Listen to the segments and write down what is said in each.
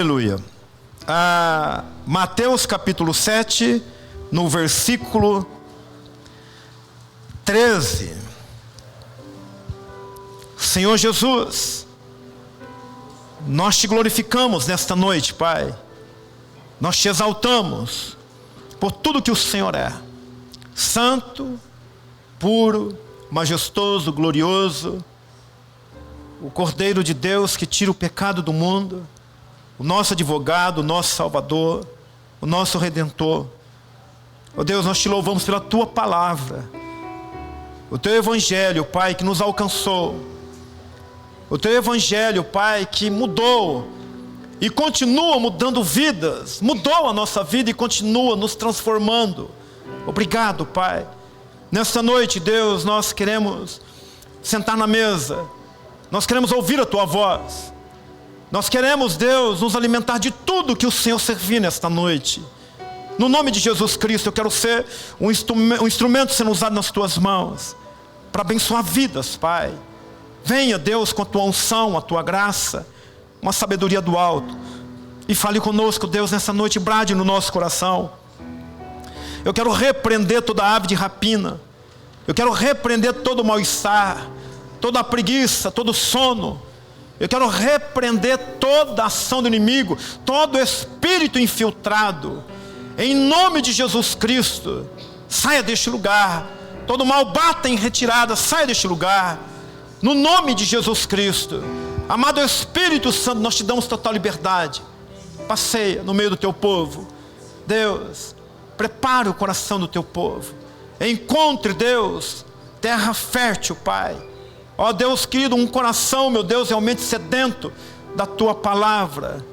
Aleluia. Mateus capítulo 7, no versículo 13. Senhor Jesus, nós te glorificamos nesta noite, Pai. Nós te exaltamos por tudo que o Senhor é. Santo, puro, majestoso, glorioso. O Cordeiro de Deus que tira o pecado do mundo. O nosso advogado, o nosso Salvador, o nosso Redentor. Ó Deus, nós te louvamos pela Tua palavra. O Teu Evangelho, Pai, que nos alcançou. O Teu Evangelho, Pai, que mudou e continua mudando vidas. Mudou a nossa vida e continua nos transformando. Obrigado, Pai. Nesta noite, Deus, nós queremos sentar na mesa. Nós queremos ouvir a Tua voz. Nós queremos, Deus, nos alimentar de tudo que o Senhor servir nesta noite. No nome de Jesus Cristo, eu quero ser um instrumento sendo usado nas Tuas mãos, para abençoar vidas, Pai. Venha, Deus, com a Tua unção, a Tua graça, uma sabedoria do alto. E fale conosco, Deus, nessa noite, brade no nosso coração. Eu quero repreender toda ave de rapina. Eu quero repreender todo o mal-estar, toda a preguiça, todo o sono. Eu quero repreender toda a ação do inimigo, todo espírito infiltrado. Em nome de Jesus Cristo, saia deste lugar. Todo mal bata em retirada, saia deste lugar. No nome de Jesus Cristo. Amado Espírito Santo, nós te damos total liberdade. Passeia no meio do Teu povo. Deus, prepara o coração do Teu povo. Encontre, Deus, terra fértil, Pai. Ó Deus querido, um coração, meu Deus, realmente sedento da Tua palavra,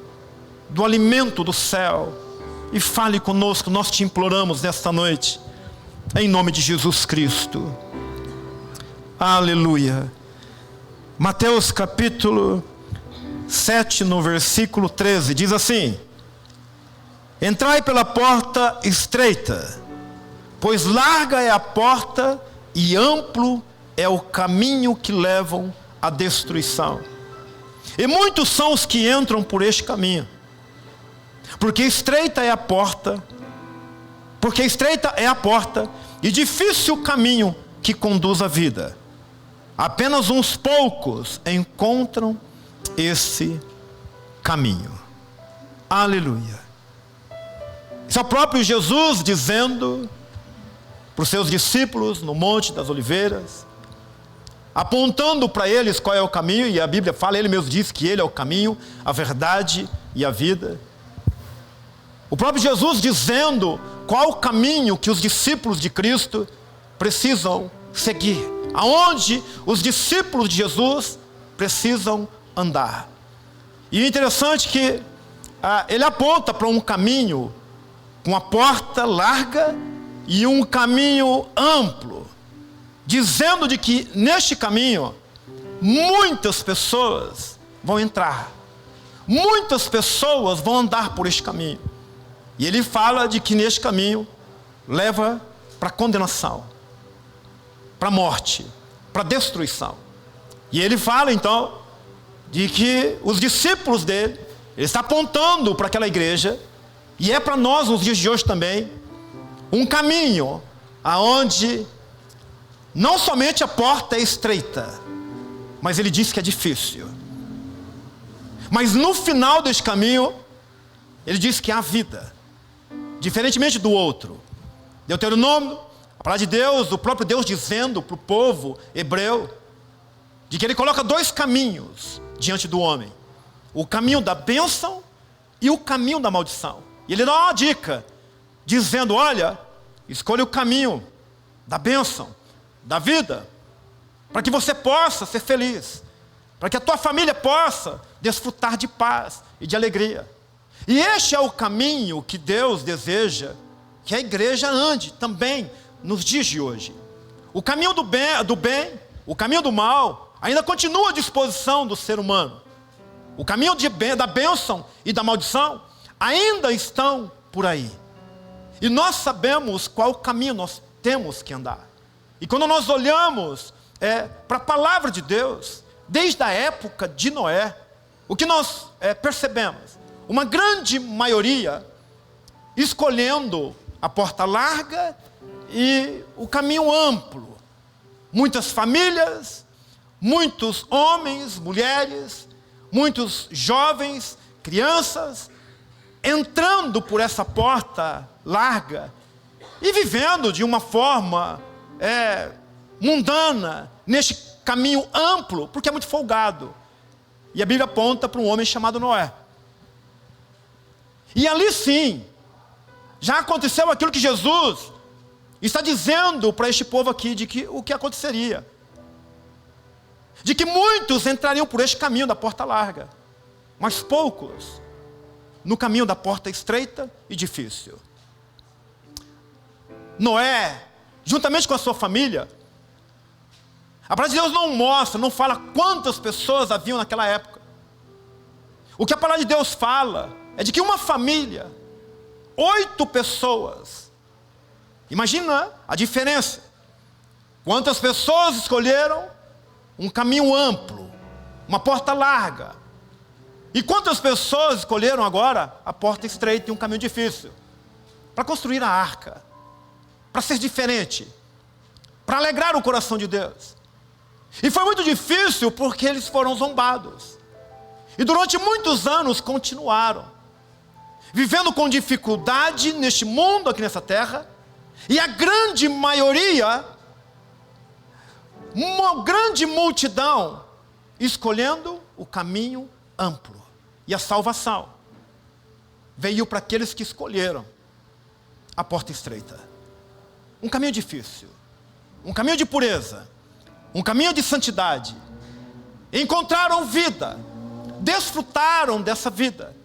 do alimento do céu. E fale conosco, nós te imploramos nesta noite, em nome de Jesus Cristo. Aleluia. Mateus capítulo 7, no versículo 13, diz assim: Entrai pela porta estreita, pois larga é a porta e amplo é o caminho que levam à destruição. E muitos são os que entram por este caminho. Porque estreita é a porta e difícil o caminho que conduz à vida. Apenas uns poucos encontram esse caminho. Aleluia. Isso é o próprio Jesus dizendo para os seus discípulos no Monte das Oliveiras, apontando para eles qual é o caminho, e a Bíblia fala, Ele mesmo diz que Ele é o caminho, a verdade e a vida. O próprio Jesus dizendo qual o caminho que os discípulos de Cristo precisam seguir, aonde os discípulos de Jesus precisam andar. E é interessante que Ele aponta para um caminho com uma porta larga e um caminho amplo, dizendo de que neste caminho muitas pessoas vão entrar, muitas pessoas vão andar por este caminho. E Ele fala de que neste caminho leva para condenação, para morte, para destruição. E Ele fala então de que os discípulos dele, Ele está apontando para aquela igreja, e é para nós nos dias de hoje também, um caminho aonde não somente a porta é estreita, mas Ele diz que é difícil. Mas no final deste caminho, Ele diz que há vida, diferentemente do outro. Deuteronômio, a palavra de Deus, o próprio Deus dizendo para o povo hebreu, de que Ele coloca dois caminhos diante do homem: o caminho da bênção e o caminho da maldição. E Ele dá uma dica, dizendo: olha, escolha o caminho da bênção, da vida, para que você possa ser feliz, para que a tua família possa desfrutar de paz e de alegria. E este é o caminho que Deus deseja que a igreja ande também nos dias de hoje. O caminho do bem, o caminho do mal, ainda continua à disposição do ser humano. O caminho da bênção e da maldição ainda estão por aí. E nós sabemos qual caminho nós temos que andar. E quando nós olhamos para a palavra de Deus, desde a época de Noé, o que nós percebemos? uma grande maioria escolhendo a porta larga e o caminho amplo. Muitas famílias, muitos homens, mulheres, muitos jovens, crianças, entrando por essa porta larga e vivendo de uma forma mundana, neste caminho amplo, porque é muito folgado. E a Bíblia aponta para um homem chamado Noé. E ali sim, já aconteceu aquilo que Jesus está dizendo para este povo aqui, de que o que aconteceria. De que muitos entrariam por este caminho da porta larga, mas poucos no caminho da porta estreita e difícil. Noé, juntamente com a sua família, a palavra de Deus não mostra, não fala quantas pessoas haviam naquela época. O que a palavra de Deus fala é de que uma família, 8 pessoas, imagina a diferença. Quantas pessoas escolheram um caminho amplo, uma porta larga, e quantas pessoas escolheram agora a porta estreita e um caminho difícil, para construir a arca, para ser diferente, para alegrar o coração de Deus. E foi muito difícil porque eles foram zombados. E durante muitos anos continuaram vivendo com dificuldade neste mundo, aqui nessa terra. E a grande maioria, uma grande multidão, escolhendo o caminho amplo. E a salvação veio para aqueles que escolheram a porta estreita. Um caminho difícil, um caminho de pureza, um caminho de santidade. Encontraram vida, desfrutaram dessa vida,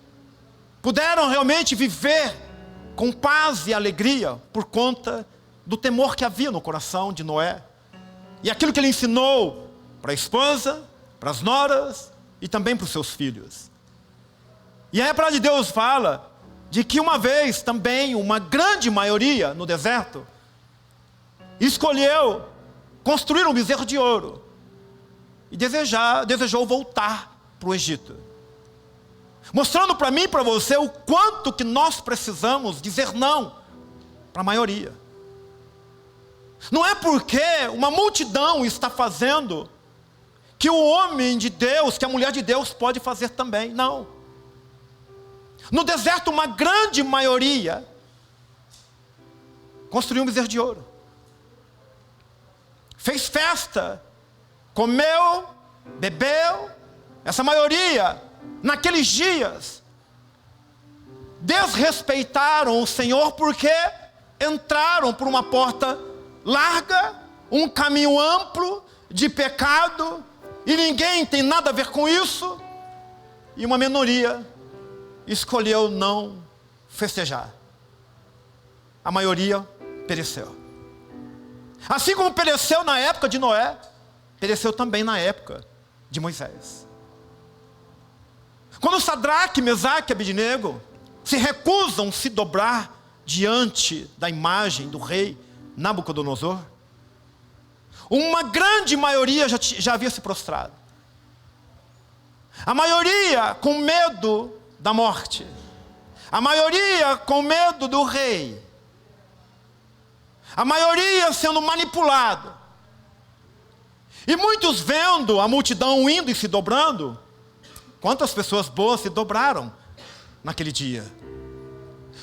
puderam realmente viver com paz e alegria por conta do temor que havia no coração de Noé e aquilo que ele ensinou para a esposa, para as noras e também para os seus filhos. E aí a palavra de Deus fala de que uma vez também uma grande maioria no deserto escolheu construir um bezerro de ouro e desejou voltar para o Egito, mostrando para mim e para você o quanto que nós precisamos dizer não para a maioria. Não é porque uma multidão está fazendo que o homem de Deus, que a mulher de Deus pode fazer também, não. No deserto uma grande maioria construiu um bezerro de ouro, fez festa, comeu, bebeu. Essa maioria, naqueles dias, desrespeitaram o Senhor porque entraram por uma porta larga, um caminho amplo de pecado, e ninguém tem nada a ver com isso, e uma minoria escolheu não festejar. A maioria pereceu. Assim como pereceu na época de Noé, pereceu também na época de Moisés. Quando Sadraque, Mesaque e Abednego se recusam a se dobrar diante da imagem do rei Nabucodonosor, uma grande maioria já havia se prostrado. A maioria com medo da morte. A maioria com medo do rei. A maioria sendo manipulado. E muitos vendo a multidão indo e se dobrando. Quantas pessoas boas se dobraram naquele dia?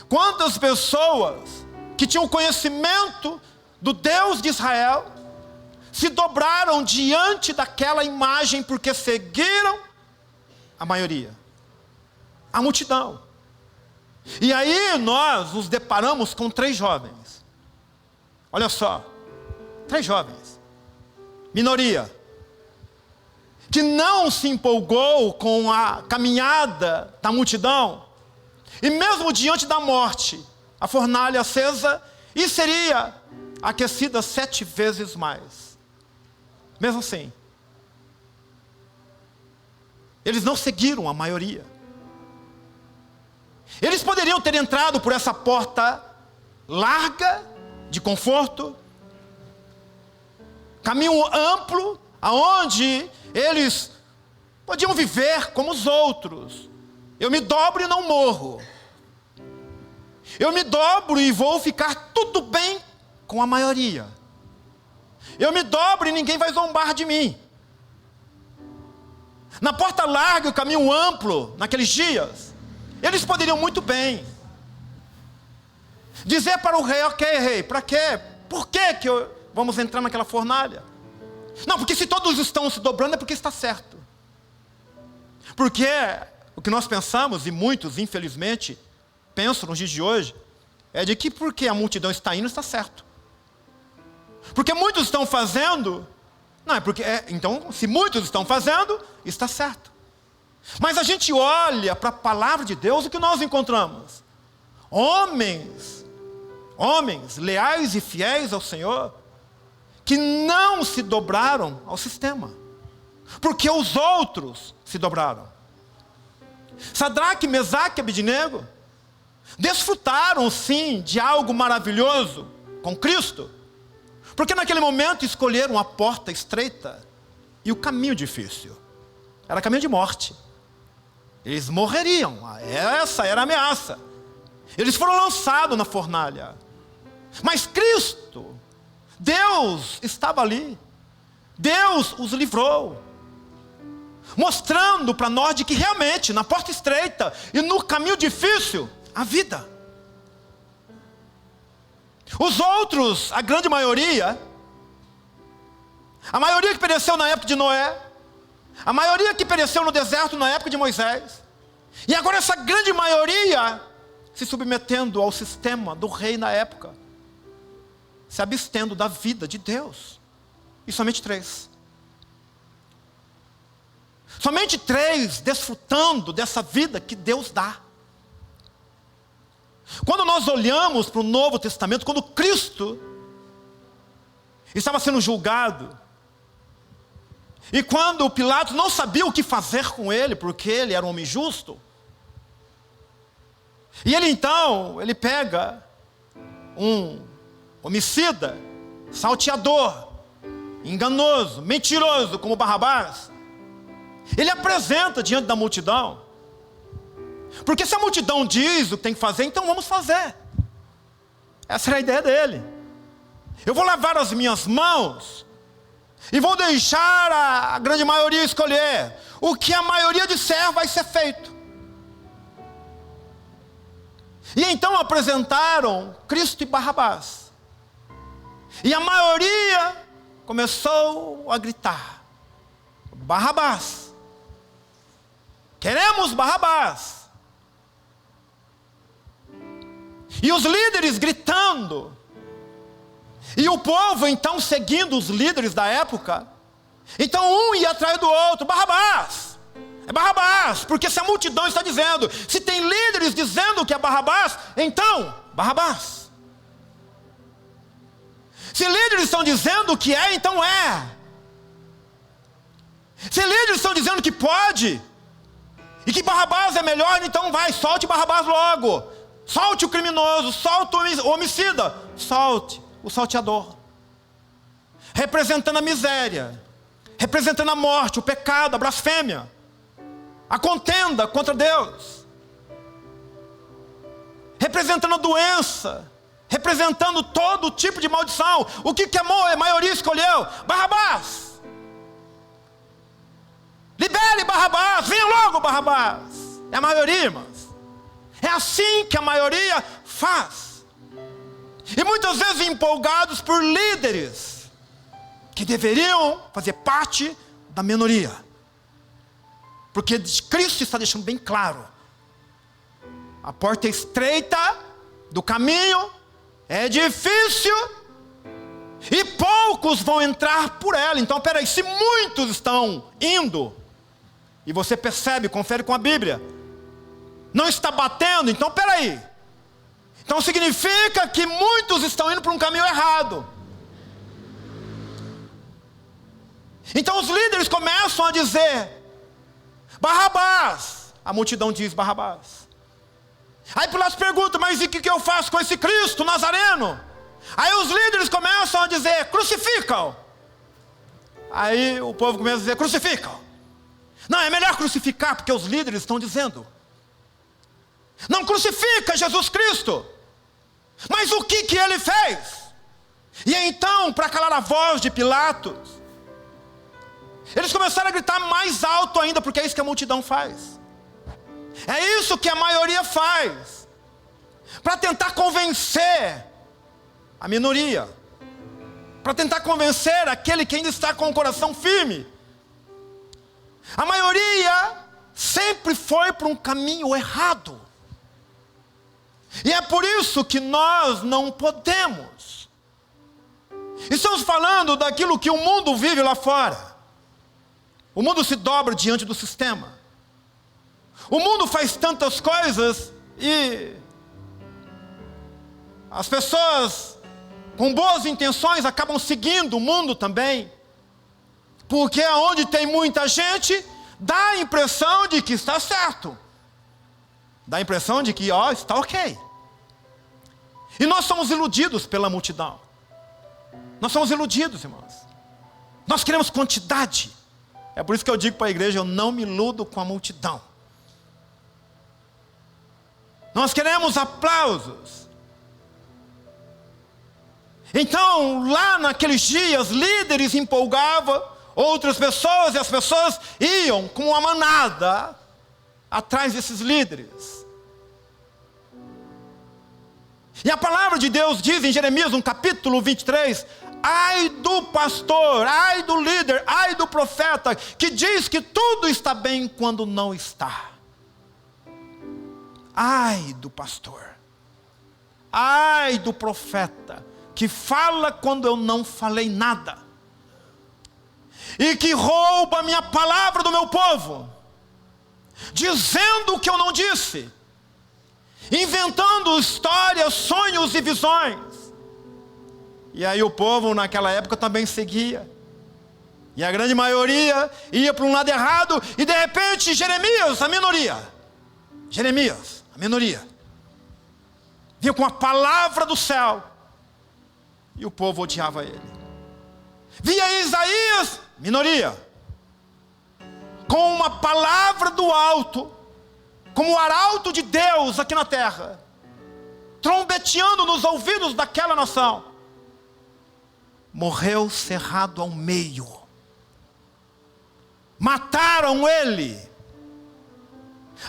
Quantas pessoas que tinham conhecimento do Deus de Israel se dobraram diante daquela imagem porque seguiram a maioria, a multidão. E aí nós nos deparamos com 3 jovens. Olha só, 3 jovens, minoria, que não se empolgou com a caminhada da multidão, e mesmo diante da morte, a fornalha acesa, e seria aquecida 7 vezes mais. Mesmo assim, eles não seguiram a maioria. Eles poderiam ter entrado por essa porta larga, de conforto, caminho amplo, aonde eles podiam viver como os outros, Eu me dobro e não morro. Eu me dobro e vou ficar tudo bem com a maioria. Eu me dobro e ninguém vai zombar de mim. Na porta larga e o caminho amplo, naqueles dias, eles poderiam muito bem dizer para o rei: ok, rei, para quê? Por que vamos entrar naquela fornalha? Não, porque se todos estão se dobrando é porque está certo. Porque o que nós pensamos, e muitos, infelizmente, pensam nos dias de hoje, é de que porque a multidão está indo, está certo. Porque muitos estão fazendo, não é porque, então, se muitos estão fazendo, está certo. Mas a gente olha para a palavra de Deus, o que nós encontramos? Homens leais e fiéis ao Senhor, que não se dobraram ao sistema, porque os outros se dobraram. Sadraque, Mesaque e Abednego desfrutaram sim de algo maravilhoso com Cristo, porque naquele momento escolheram a porta estreita e o caminho difícil. Era caminho de morte. Eles morreriam, essa era a ameaça. Eles foram lançados na fornalha. Mas Cristo, Deus estava ali. Deus os livrou, mostrando para nós de que realmente na porta estreita e no caminho difícil, a vida. Os outros, a grande maioria, a maioria que pereceu na época de Noé, a maioria que pereceu no deserto na época de Moisés, e agora essa grande maioria se submetendo ao sistema do rei na época, se abstendo da vida de Deus. E somente 3. Somente 3 desfrutando dessa vida que Deus dá. Quando nós olhamos para o Novo Testamento, quando Cristo estava sendo julgado, e quando Pilatos não sabia o que fazer com ele, porque ele era um homem justo, e ele pega um homicida, salteador, enganoso, mentiroso como Barrabás, ele apresenta diante da multidão, porque se a multidão diz o que tem que fazer, então vamos fazer. Essa era a ideia dele. Eu vou lavar as minhas mãos e vou deixar a grande maioria escolher. O que a maioria disser vai ser feito. E então apresentaram Cristo e Barrabás. E a maioria começou a gritar: Barrabás! Queremos Barrabás! E os líderes gritando. E o povo então seguindo os líderes da época. Então um ia atrás do outro: Barrabás! É Barrabás! Porque se a multidão está dizendo, se tem líderes dizendo que é Barrabás, então Barrabás. Se líderes estão dizendo que é, então é. Se líderes estão dizendo que pode, e que Barrabás é melhor, então vai, solte Barrabás logo. Solte o criminoso, solte o homicida, solte o salteador. Representando a miséria, representando a morte, o pecado, a blasfêmia, a contenda contra Deus, representando a doença, representando todo tipo de maldição. O que a maioria escolheu? Barrabás. Libere Barrabás, venha logo Barrabás. É a maioria, irmãos. É assim que a maioria faz. E muitas vezes empolgados por líderes que deveriam fazer parte da minoria. Porque Cristo está deixando bem claro: a porta estreita do caminho é difícil e poucos vão entrar por ela. Então, peraí, se muitos estão indo, e você percebe, confere com a Bíblia, não está batendo, então peraí. Então significa que muitos estão indo para um caminho errado. Então os líderes começam a dizer: Barrabás. A multidão diz Barrabás. Aí Pilatos pergunta: mas e o que eu faço com esse Cristo Nazareno? Aí os líderes começam a dizer: crucificam. Aí o povo começa a dizer: crucificam. Não, é melhor crucificar, porque os líderes estão dizendo. Não crucifica Jesus Cristo. Mas o que ele fez? E então, para calar a voz de Pilatos, eles começaram a gritar mais alto ainda, porque é isso que a multidão faz. É isso que a maioria faz, para tentar convencer a minoria, para tentar convencer aquele que ainda está com o coração firme. A maioria sempre foi para um caminho errado. E é por isso que nós não podemos. Estamos falando daquilo que o mundo vive lá fora. O mundo se dobra diante do sistema. O mundo faz tantas coisas e as pessoas com boas intenções acabam seguindo o mundo também. Porque onde tem muita gente, dá a impressão de que está certo. Dá a impressão de que, está ok. E nós somos iludidos pela multidão. Nós somos iludidos, irmãos. Nós queremos quantidade. É por isso que eu digo para a igreja, eu não me iludo com a multidão. Nós queremos aplausos. Então, lá naqueles dias, líderes empolgavam outras pessoas, e as pessoas iam com uma manada atrás desses líderes. E a palavra de Deus diz em Jeremias, no capítulo 23, ai do pastor, ai do líder, ai do profeta, que diz que tudo está bem quando não está. Ai do pastor, ai do profeta, que fala quando eu não falei nada, e que rouba a minha palavra do meu povo, dizendo o que eu não disse, inventando histórias, sonhos e visões. E aí o povo naquela época também seguia, e a grande maioria ia para um lado errado, e de repente Jeremias, a minoria, vinha com a palavra do céu, e o povo odiava ele. Via Isaías, minoria, com uma palavra do alto, como o arauto de Deus aqui na terra, trombeteando nos ouvidos daquela nação. Morreu cerrado ao meio. Mataram ele.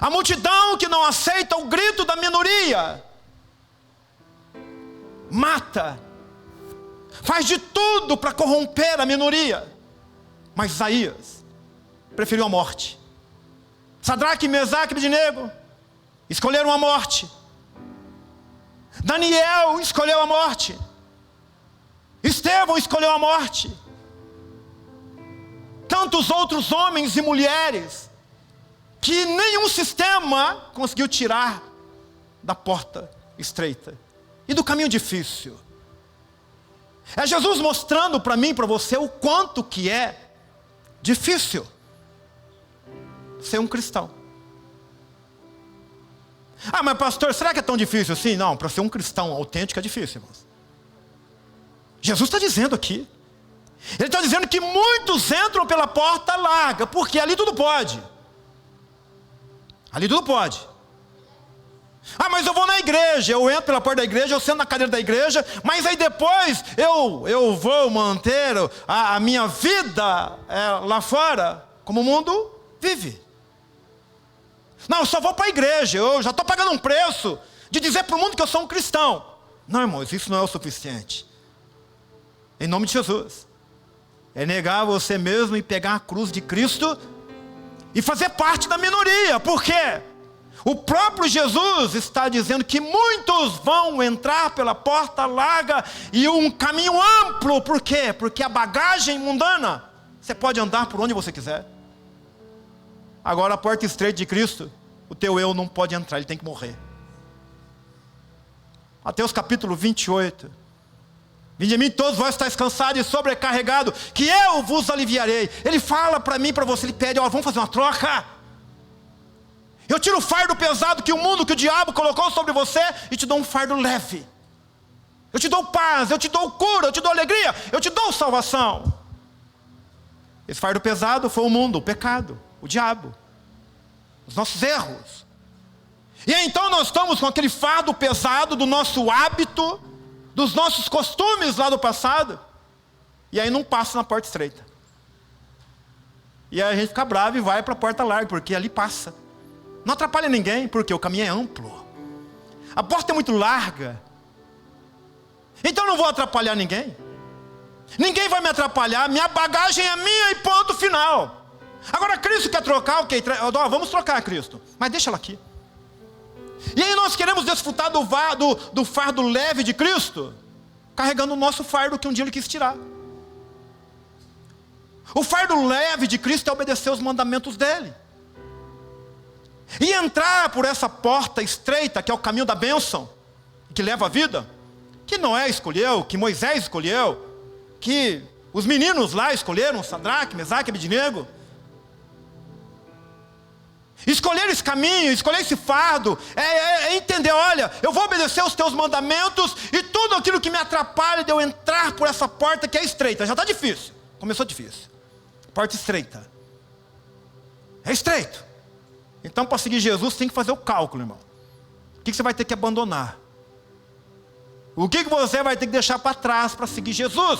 A multidão que não aceita o grito da minoria, mata. Faz de tudo para corromper a minoria. Mas Isaías preferiu a morte. Sadraque, Mesaque e Abednego escolheram a morte. Daniel escolheu a morte. Estevão escolheu a morte. Tantos outros homens e mulheres que nenhum sistema conseguiu tirar da porta estreita e do caminho difícil. É Jesus mostrando para mim e para você o quanto que é difícil ser um cristão. Mas pastor, será que é tão difícil assim? Não, para ser um cristão autêntico é difícil, irmãos. Jesus está dizendo aqui. Ele está dizendo que muitos entram pela porta larga, porque ali tudo pode. Ali tudo pode. Mas eu vou na igreja, eu entro pela porta da igreja, eu sento na cadeira da igreja, mas aí depois eu vou manter a minha vida lá fora, como o mundo vive. Não, eu só vou para a igreja, eu já estou pagando um preço de dizer para o mundo que eu sou um cristão. Não, irmãos, isso não é o suficiente. Em nome de Jesus. É negar você mesmo e pegar a cruz de Cristo e fazer parte da minoria. Por quê? O próprio Jesus está dizendo que muitos vão entrar pela porta larga e um caminho amplo. Por quê? Porque a bagagem mundana, você pode andar por onde você quiser. Agora a porta estreita de Cristo, o teu eu não pode entrar, ele tem que morrer. Mateus capítulo 28. Vinde a mim todos vós estáis cansados e sobrecarregados, que eu vos aliviarei. Ele fala para mim e para você, ele pede, vamos fazer uma troca. Eu tiro o fardo pesado que o mundo, que o diabo colocou sobre você, e te dou um fardo leve. Eu te dou paz, eu te dou cura, eu te dou alegria, eu te dou salvação. Esse fardo pesado foi o mundo, o pecado, o diabo, os nossos erros. E então nós estamos com aquele fardo pesado do nosso hábito, dos nossos costumes lá do passado, e aí não passa na porta estreita. E aí a gente fica bravo e vai para a porta larga, porque ali passa. Não atrapalha ninguém, porque o caminho é amplo. A porta é muito larga. Então eu não vou atrapalhar ninguém. Ninguém vai me atrapalhar, minha bagagem é minha e ponto final. Agora Cristo quer trocar, ok, vamos trocar Cristo, mas deixa ela aqui. E aí nós queremos desfrutar do fardo leve de Cristo, carregando o nosso fardo que um dia Ele quis tirar. O fardo leve de Cristo é obedecer os mandamentos dEle. E entrar por essa porta estreita, que é o caminho da bênção, que leva à vida, que Noé escolheu, que Moisés escolheu, que os meninos lá escolheram, Sadraque, Mesaque e Abednego. Escolher esse caminho, escolher esse fardo, é entender, olha, eu vou obedecer os teus mandamentos, e tudo aquilo que me atrapalha de eu entrar por essa porta que é estreita, já está difícil, começou difícil, porta estreita, é estreito, então para seguir Jesus tem que fazer o cálculo, irmão, o que você vai ter que abandonar, o que você vai ter que deixar para trás para seguir Jesus,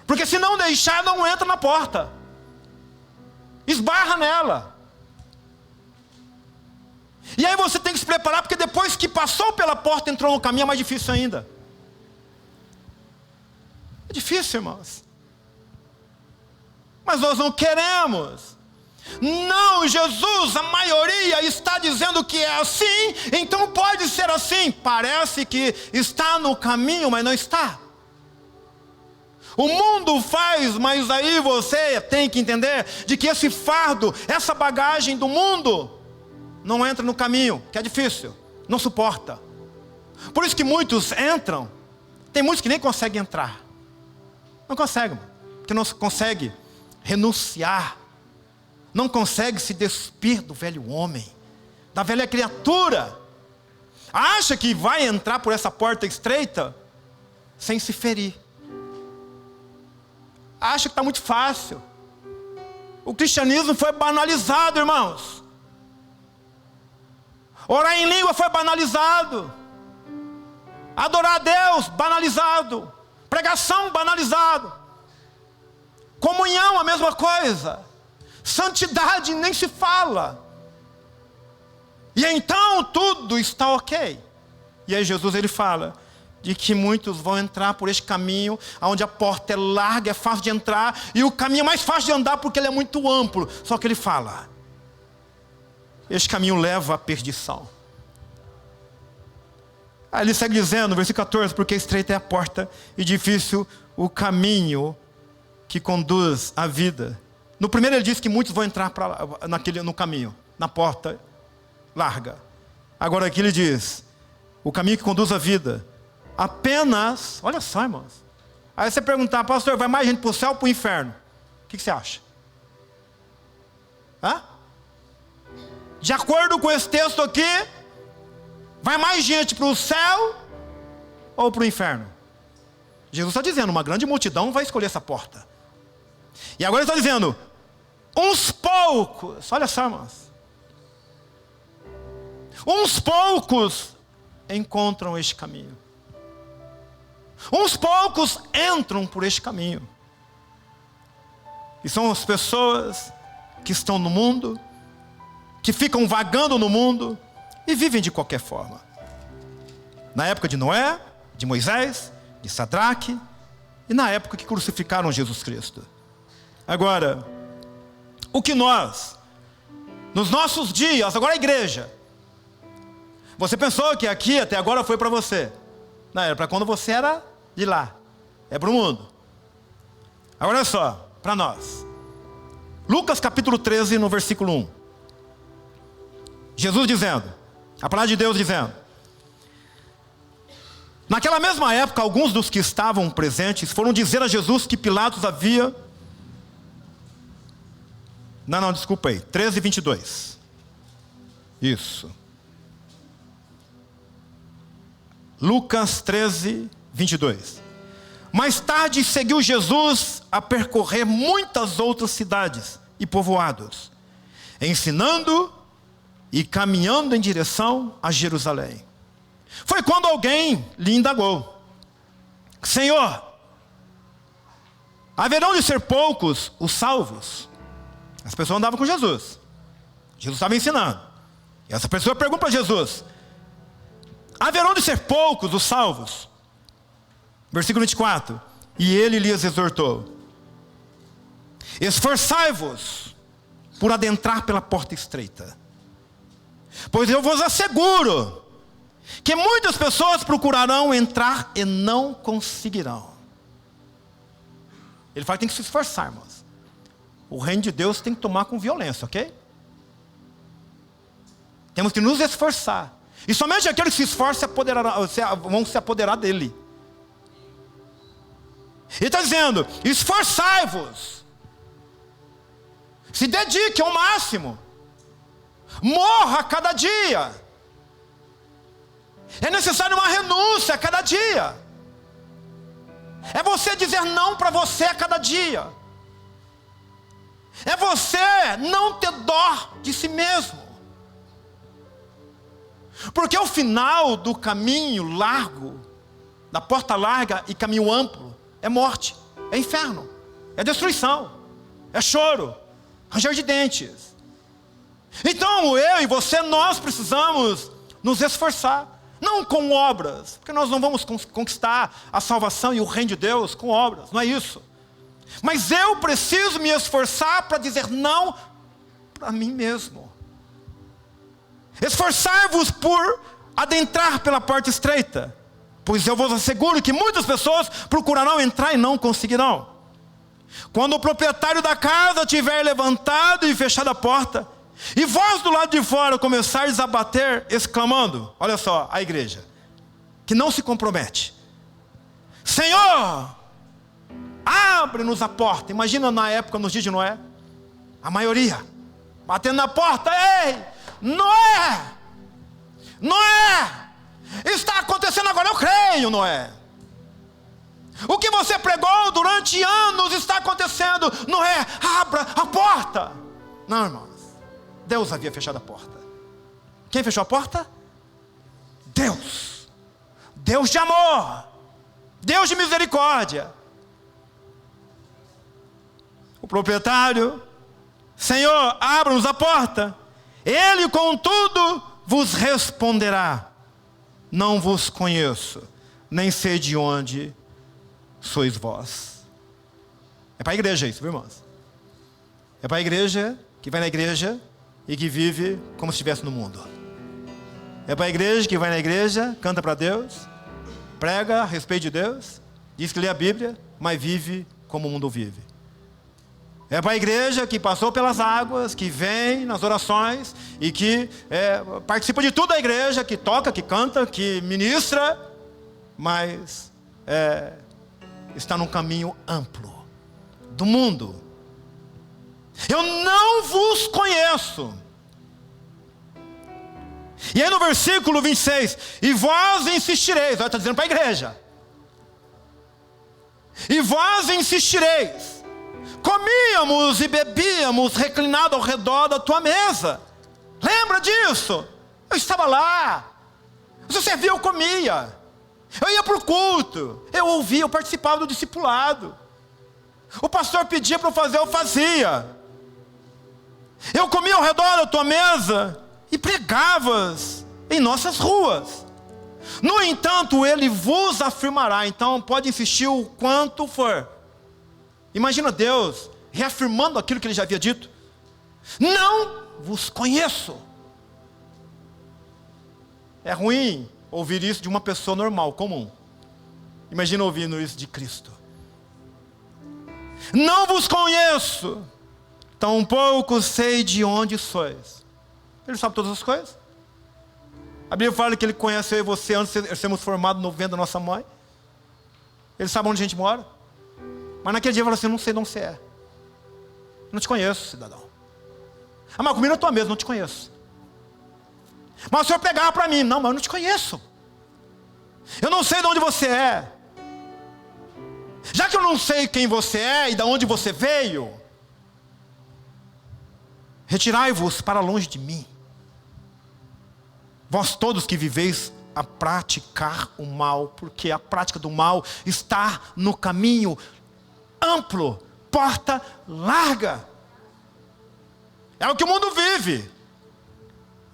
porque se não deixar, não entra na porta, esbarra nela. E aí você tem que se preparar, porque depois que passou pela porta, entrou no caminho, é mais difícil ainda. É difícil, irmãos. Mas nós não queremos. Não, Jesus, a maioria está dizendo que é assim, então pode ser assim. Parece que está no caminho, mas não está. O mundo faz, mas aí você tem que entender de que esse fardo, essa bagagem do mundo, não entra no caminho, que é difícil, não suporta. Por isso que muitos entram, tem muitos que nem conseguem entrar. Não conseguem, porque não consegue renunciar, não consegue se despir do velho homem, da velha criatura. Acha que vai entrar por essa porta estreita sem se ferir. Acha que está muito fácil. O cristianismo foi banalizado, irmãos. Orar em língua foi banalizado. Adorar a Deus, banalizado. Pregação, banalizado. Comunhão, a mesma coisa. Santidade, nem se fala. E então tudo está ok. E aí Jesus ele fala de que muitos vão entrar por este caminho, onde a porta é larga, é fácil de entrar, e o caminho é mais fácil de andar porque ele é muito amplo. Só que ele fala, este caminho leva à perdição. Aí ele segue dizendo, no versículo 14, porque estreita é a porta e difícil o caminho que conduz à vida. No primeiro ele diz que muitos vão entrar no caminho, na porta larga. Agora aqui ele diz, o caminho que conduz à vida, apenas, olha só, irmãos. Aí você perguntar, pastor, vai mais gente para o céu ou para o inferno? O que você acha? Hã? De acordo com esse texto aqui, vai mais gente para o céu ou para o inferno? Jesus está dizendo, uma grande multidão vai escolher essa porta. E agora ele está dizendo, uns poucos, olha só, irmãos. Uns poucos encontram este caminho. Uns poucos entram por este caminho. E são as pessoas que estão no mundo, que ficam vagando no mundo e vivem de qualquer forma. Na época de Noé, de Moisés, de Sadraque e na época que crucificaram Jesus Cristo. Agora, o que nós, nos nossos dias, agora a igreja, você pensou que aqui até agora foi para você? Não, era para quando você era de lá. É para o mundo. Agora olha só, para nós. Lucas capítulo 13, no versículo 1. Jesus dizendo, a palavra de Deus dizendo, naquela mesma época, alguns dos que estavam presentes foram dizer a Jesus que Pilatos havia... Não, desculpa aí. 13, 22. Isso. Lucas 13, 22. Mais tarde seguiu Jesus a percorrer muitas outras cidades e povoados, ensinando e caminhando em direção a Jerusalém. Foi quando alguém lhe indagou: Senhor, haverão de ser poucos os salvos? As pessoas andavam com Jesus. Jesus estava ensinando. E essa pessoa pergunta para Jesus: haverão de ser poucos os salvos? Versículo 24. E ele lhes exortou: esforçai-vos por adentrar pela porta estreita, pois eu vos asseguro que muitas pessoas procurarão entrar e não conseguirão. Ele fala que tem que se esforçar, irmãos. O reino de Deus tem que tomar com violência, ok? Temos que nos esforçar. E somente aqueles que se esforçam vão se apoderar dele. Ele está dizendo: esforçai-vos, se dedique ao máximo, morra a cada dia. É necessário uma renúncia a cada dia. É você dizer não para você a cada dia. É você não ter dó de si mesmo. Porque o final do caminho largo, da porta larga e caminho amplo, é morte, é inferno, é destruição, é choro, ranger de dentes. Então eu e você, nós precisamos nos esforçar. Não com obras, porque nós não vamos conquistar a salvação e o reino de Deus com obras, não é isso. Mas eu preciso me esforçar para dizer não para mim mesmo. Esforçai-vos por adentrar pela porta estreita, pois eu vos asseguro que muitas pessoas procurarão entrar e não conseguirão. Quando o proprietário da casa tiver levantado e fechado a porta, e vós do lado de fora começares a bater, exclamando, olha só, a igreja, que não se compromete: Senhor, abre-nos a porta. Imagina na época, nos dias de Noé, a maioria, batendo na porta: ei, Noé, Noé, está acontecendo agora, eu creio, Noé. O que você pregou durante anos está acontecendo, Noé, abra a porta. Não, irmãos, Deus havia fechado a porta. Quem fechou a porta? Deus. Deus de amor, Deus de misericórdia. O proprietário: Senhor, abra-nos a porta. Ele, contudo, vos responderá: não vos conheço, nem sei de onde sois vós. É para a igreja isso, viu, irmãos? É para a igreja que vai na igreja e que vive como se estivesse no mundo. É para a igreja que vai na igreja, canta para Deus, prega a respeito de Deus, diz que lê a Bíblia, mas vive como o mundo vive. É para a igreja que passou pelas águas, que vem nas orações e que participa de tudo da igreja, que toca, que canta, que ministra, mas está num caminho amplo do mundo. Eu não vos conheço. E aí no versículo 26, e vós insistireis, está dizendo para a igreja, e vós insistireis, comíamos e bebíamos reclinado ao redor da tua mesa. Lembra disso? Eu estava lá, você servia, eu comia, eu ia para o culto, eu ouvia, eu participava do discipulado, o pastor pedia para eu fazer, eu fazia. Eu comia ao redor da tua mesa e pregavas em nossas ruas. No entanto, ele vos afirmará. Então pode insistir o quanto for. Imagina Deus reafirmando aquilo que ele já havia dito: não vos conheço. É ruim ouvir isso de uma pessoa normal, comum. Imagina ouvindo isso de Cristo: não vos conheço, tampouco sei de onde sois. Ele sabe todas as coisas. A Bíblia fala que ele conhece eu e você antes de sermos formados no ventre da nossa mãe. Ele sabe onde a gente mora. Mas naquele dia ele fala assim: não sei de onde você é. Não te conheço, cidadão. Ah, mas comida na tua mesa, não te conheço. Mas o senhor pegava para mim. Não, mas eu não te conheço. Eu não sei de onde você é. Já que eu não sei quem você é e de onde você veio, Retirai-vos para longe de mim, vós todos que viveis a praticar o mal, porque a prática do mal está no caminho amplo, porta larga. É o que o mundo vive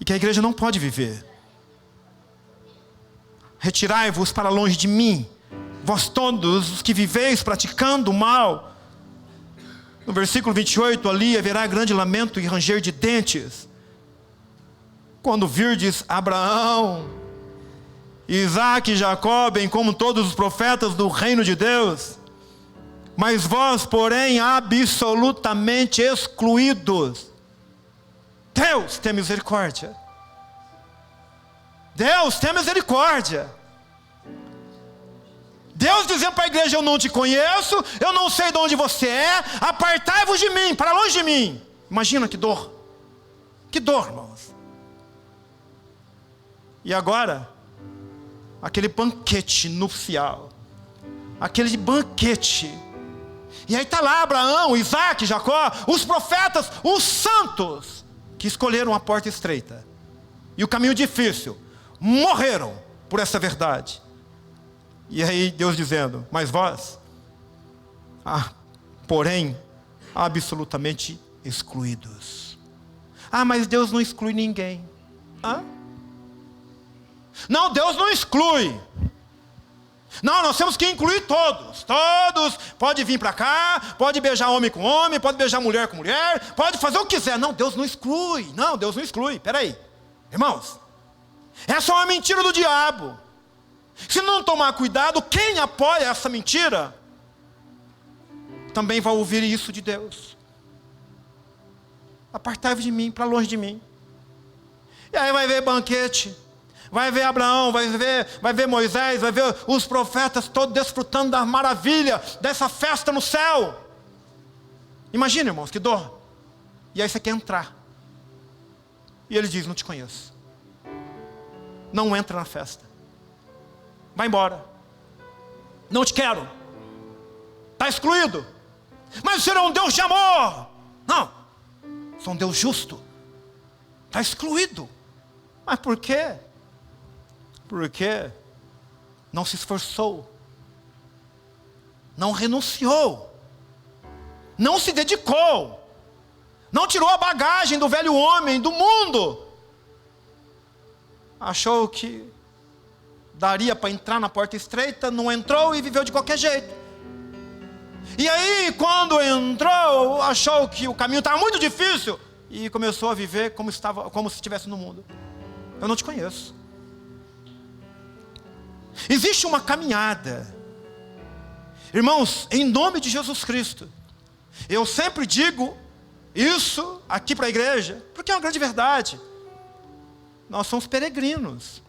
e que a igreja não pode viver. Retirai-vos para longe de mim, vós todos os que viveis praticando o mal. No versículo 28, ali haverá grande lamento e ranger de dentes, quando virdes Abraão, Isaque e Jacó, bem como todos os profetas do reino de Deus, mas vós, porém, absolutamente excluídos. Deus tem misericórdia. Deus tem misericórdia. Deus dizendo para a igreja: eu não te conheço, eu não sei de onde você é, apartai-vos de mim, para longe de mim. Imagina que dor. Que dor, irmãos. E agora, aquele banquete nupcial, aquele banquete, e aí está lá Abraão, Isaque, Jacó, os profetas, os santos, que escolheram a porta estreita e o caminho difícil, morreram por essa verdade. E aí Deus dizendo: mas vós, porém, absolutamente excluídos. Mas Deus não exclui ninguém. Não, Deus não exclui. Não, nós temos que incluir todos. Todos, pode vir para cá, pode beijar homem com homem, pode beijar mulher com mulher, pode fazer o que quiser. Não, Deus não exclui. Não, Deus não exclui. Peraí, irmãos, essa é uma mentira do diabo. Se não tomar cuidado, quem apoia essa mentira também vai ouvir isso de Deus. Apartai-vos de mim, para longe de mim. E aí vai ver banquete, vai ver Abraão, vai ver Moisés, vai ver os profetas todos desfrutando da maravilha dessa festa no céu. Imagina, irmãos, que dor. E aí você quer entrar, e ele diz: não te conheço, não entra na festa, vai embora, não te quero, está excluído. Mas o Senhor é um Deus de amor. Não, sou um Deus justo, está excluído. Mas por quê? Porque não se esforçou, não renunciou, não se dedicou, não tirou a bagagem do velho homem, do mundo. Achou que daria para entrar na porta estreita, não entrou e viveu de qualquer jeito. E aí, quando entrou, achou que o caminho estava muito difícil e começou a viver como se estivesse no mundo. Eu não te conheço. Existe uma caminhada, irmãos, em nome de Jesus Cristo. Eu sempre digo isso aqui para a igreja, porque é uma grande verdade. Nós somos peregrinos.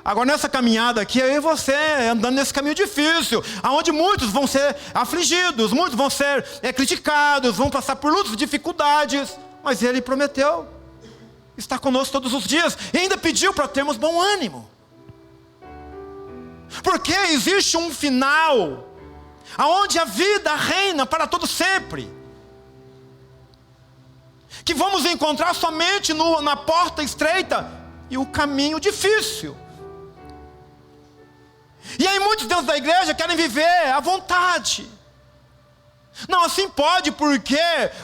Agora nessa caminhada aqui, eu e você, andando nesse caminho difícil, onde muitos vão ser afligidos, muitos vão ser criticados, vão passar por lutas, dificuldades, mas Ele prometeu estar conosco todos os dias, e ainda pediu para termos bom ânimo. Porque existe um final, aonde a vida reina para todo sempre, que vamos encontrar somente na porta estreita e o caminho difícil. E aí muitos dentro da igreja querem viver à vontade. Não, assim pode porque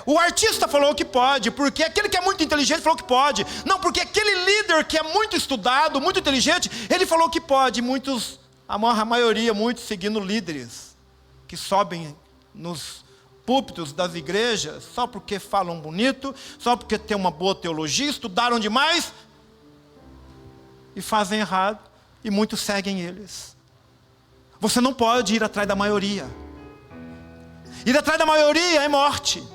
o artista falou que pode, porque aquele que é muito inteligente falou que pode. Não, porque aquele líder que é muito estudado, muito inteligente, ele falou que pode. Muitos, a maioria, muitos seguindo líderes que sobem nos púlpitos das igrejas só porque falam bonito, só porque tem uma boa teologia, estudaram demais e fazem errado, e muitos seguem eles. Você não pode ir atrás da maioria. Ir atrás da maioria é morte.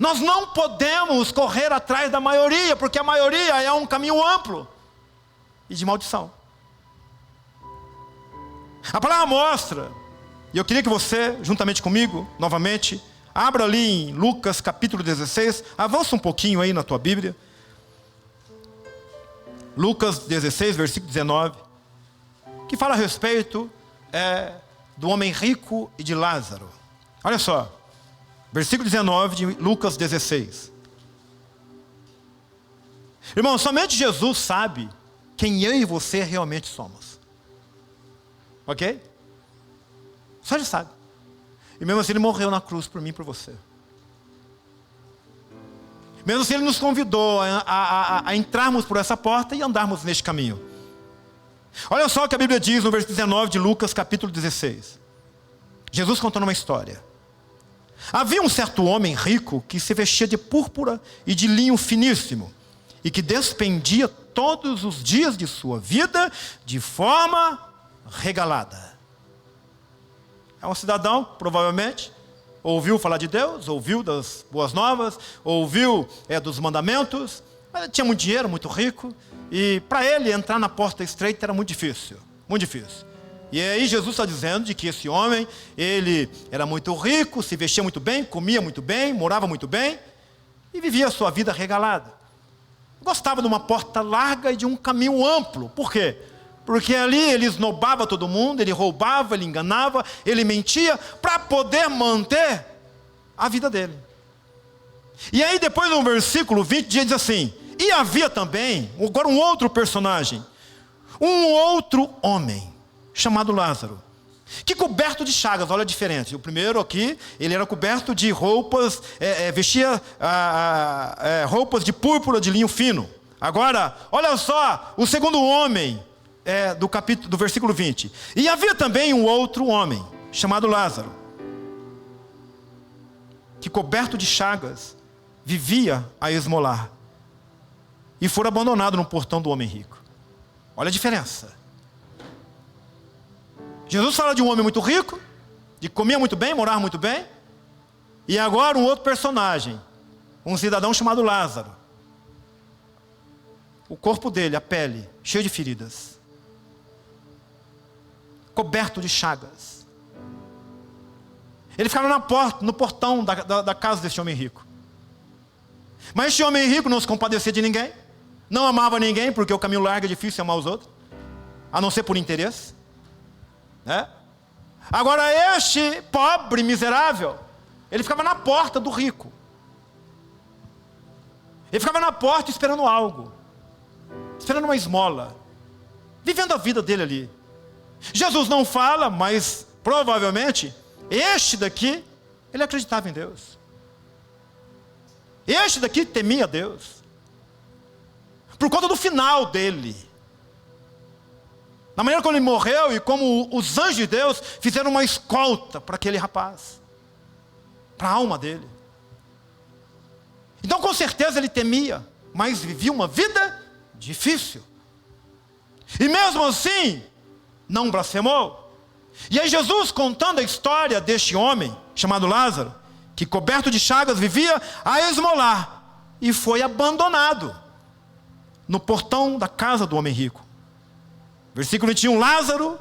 Nós não podemos correr atrás da maioria, porque a maioria é um caminho amplo e de maldição. A palavra mostra, e eu queria que você, juntamente comigo, novamente, abra ali em Lucas capítulo 16, avança um pouquinho aí na tua Bíblia. Lucas 16, versículo 19, que fala a respeito do homem rico e de Lázaro. Olha só, versículo 19 de Lucas 16. Irmão, somente Jesus sabe quem eu e você realmente somos. Ok? Só Ele sabe. E mesmo assim Ele morreu na cruz por mim e por você. Mesmo assim Ele nos convidou a entrarmos por essa porta e andarmos neste caminho. Olha só o que a Bíblia diz no versículo 19 de Lucas capítulo 16. Jesus contando uma história. Havia um certo homem rico que se vestia de púrpura e de linho finíssimo, e que despendia todos os dias de sua vida de forma regalada. É um cidadão, provavelmente, ouviu falar de Deus, ouviu das boas novas, ouviu dos mandamentos, mas tinha muito dinheiro, muito rico, e para ele entrar na porta estreita era muito difícil, muito difícil. E aí Jesus está dizendo de que esse homem, ele era muito rico, se vestia muito bem, comia muito bem, morava muito bem, e vivia a sua vida regalada. Gostava de uma porta larga e de um caminho amplo. Por quê? Porque ali ele esnobava todo mundo, ele roubava, ele enganava, ele mentia, para poder manter a vida dele. E aí depois no versículo 20 diz assim: e havia também, agora um outro personagem, um outro homem, chamado Lázaro, que coberto de chagas. Olha a diferença. O primeiro aqui, ele era coberto de roupas, vestia roupas de púrpura, de linho fino. Agora, olha só, o segundo homem, do versículo 20. E havia também um outro homem, chamado Lázaro, que coberto de chagas, vivia a esmolar, e fora abandonado no portão do homem rico. Olha a diferença. Jesus fala de um homem muito rico, de que comia muito bem, morava muito bem. E agora um outro personagem, um cidadão chamado Lázaro. O corpo dele, a pele, cheio de feridas, coberto de chagas. Ele ficava na porta, no portão da casa desse homem rico. Mas este homem rico não se compadecia de ninguém, não amava ninguém, porque o caminho largo é difícil amar os outros, a não ser por interesse. Agora este pobre, miserável, ele ficava na porta do rico. Ele ficava na porta esperando algo, esperando uma esmola, vivendo a vida dele ali. Jesus não fala, mas provavelmente este daqui, ele acreditava em Deus. Este daqui temia Deus, por conta do final dele. Na maneira como ele morreu e como os anjos de Deus fizeram uma escolta para aquele rapaz, para a alma dele. Então com certeza ele temia, mas vivia uma vida difícil. E mesmo assim, não blasfemou. E aí Jesus contando a história deste homem, chamado Lázaro, que coberto de chagas vivia a esmolar, e foi abandonado no portão da casa do homem rico. Versículo 21, Lázaro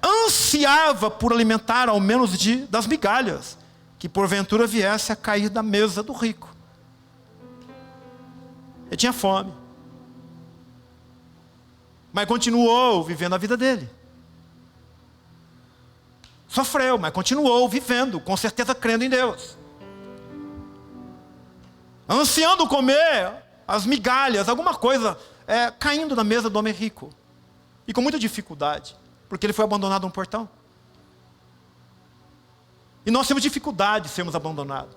ansiava por alimentar ao menos das migalhas, que porventura viesse a cair da mesa do rico. Ele tinha fome, mas continuou vivendo a vida dele. Sofreu, mas continuou vivendo, com certeza crendo em Deus. Ansiando comer as migalhas, alguma coisa caindo na mesa do homem rico. E com muita dificuldade, porque ele foi abandonado num portão. E nós temos dificuldade de sermos abandonados.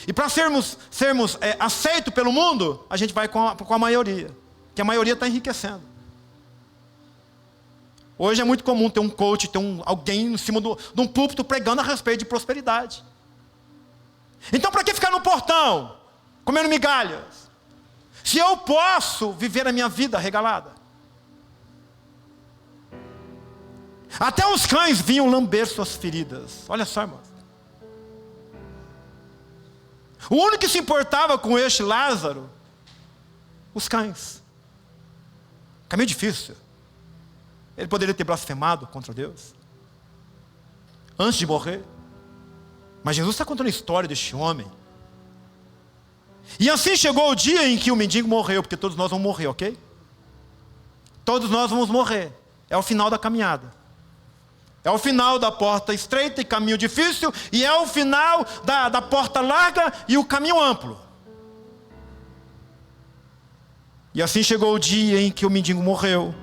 E para sermos aceitos pelo mundo, a gente vai com a maioria, que a maioria está enriquecendo. Hoje é muito comum ter um coach, ter alguém em cima de um púlpito pregando a respeito de prosperidade. Então para que ficar no portão, comendo migalhas, se eu posso viver a minha vida regalada? Até os cães vinham lamber suas feridas. Olha só, irmão. O único que se importava com este Lázaro, os cães. Caminho difícil. Ele poderia ter blasfemado contra Deus antes de morrer. Mas Jesus está contando a história deste homem. E assim chegou o dia em que o mendigo morreu, porque todos nós vamos morrer, ok? Todos nós vamos morrer. É o final da caminhada. É o final da porta estreita e caminho difícil, e é o final da porta larga e o caminho amplo. E assim chegou o dia em que o mendigo morreu.